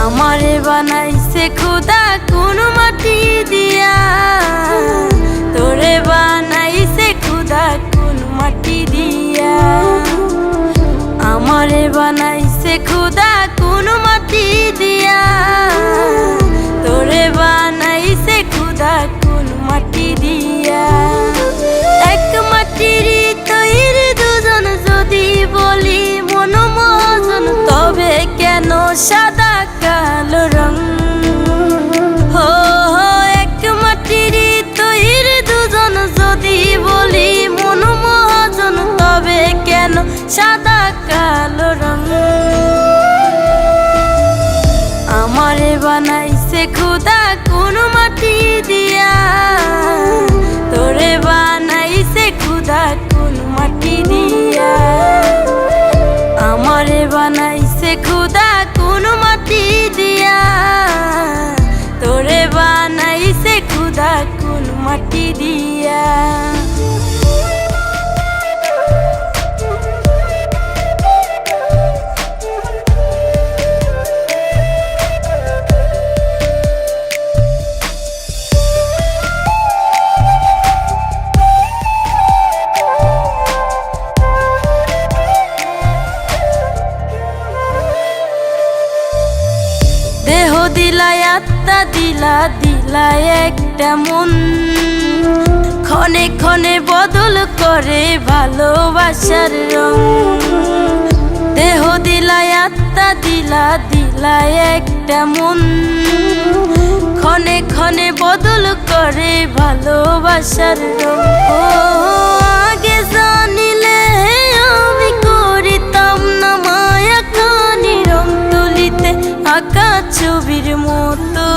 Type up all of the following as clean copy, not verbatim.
আমারে বানাইছে খুদা কোন মাটি দিয়া, তোরে বানাইছে খুদা কোন মাটি দিয়া। আমারে বানাইছে খুদা কোন মাটি দিয়া, তোরে বানাইছে খুদা কোন মাটি দিয়া। এক মাটির তৈরি দুজন যদি বলি মন মজন, তবে কেন সাদা কালো রং? হো এক মাটির তৈরি দুজন যদি বলি মন মজন, তবে কেন সাদা কালো রং? আমারে বানাইছে খুদা কোন মাটি দিয়া, তোরে বানাইছে খুদা কোন মাটি দিয়া। আমারে বানাইছে খুদা কোন মাটি দিয়া, তোরে বানাইছে খুদা কোন মাটি দিয়া। দেহ দিলাই আত্মা দিলা, দিলাই একটা মন, ক্ষণে ক্ষণে বদল করে ভালোবাসার রং। দেহ দিলাই আত্মা দিলা, দিলাই একটা মন, ক্ষণে ক্ষণে বদল করে ভালোবাসার রং। ও আগে জানিলে আমি করিতাম না মায়া খানি রং তুলিতে আঁকা ছবির মতো।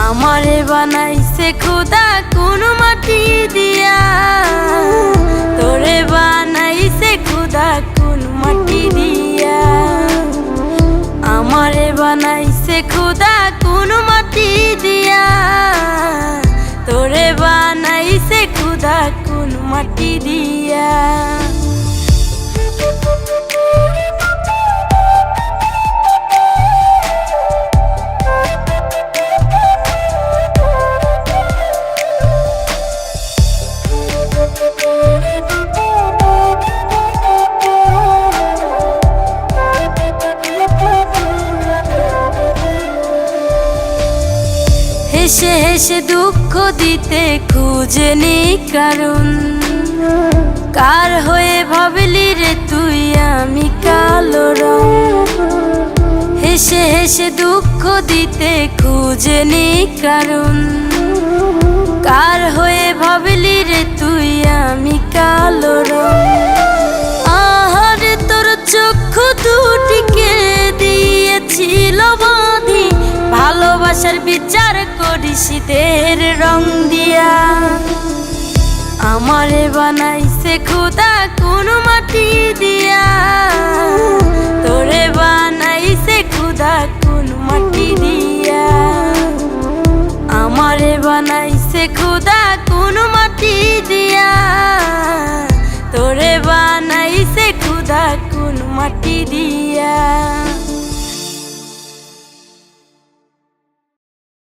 আমারে বানাইছে খুদা কোন মাটি দিয়া, তোরে বানাইছে খুদা কোন মাটি দিয়া। আমারে বানাইছে খুদা কোন মাটি দিয়া, তোরে বানাইছে খুদা কোন মাটি দিয়া। হেসে হেসে দুঃখ দিতে খুঁজেনি কারণ, কার হয়ে ভাবলি রে তুই আমি কালো রং। হেসে হেসে দুঃখ দিতে খুঁজেনি কারণ, কার হয়ে ভাবলি রে তুই আমি কালো রং। আহারে তোর চক্ষু দুটিকে দিয়েছিল বাঁধি, ভালোবাসার বিচার করিস দের রং দিয়া। আমারে বানাইছে খুদা কোন মাটি দিয়া, তোরে বানাইছে খুদা কোন মাটি দিয়া। আমারে বানাইছে খুদা কোন মাটি দিয়া, তোরে বানাইছে খুদা কোন মাটি দিয়া।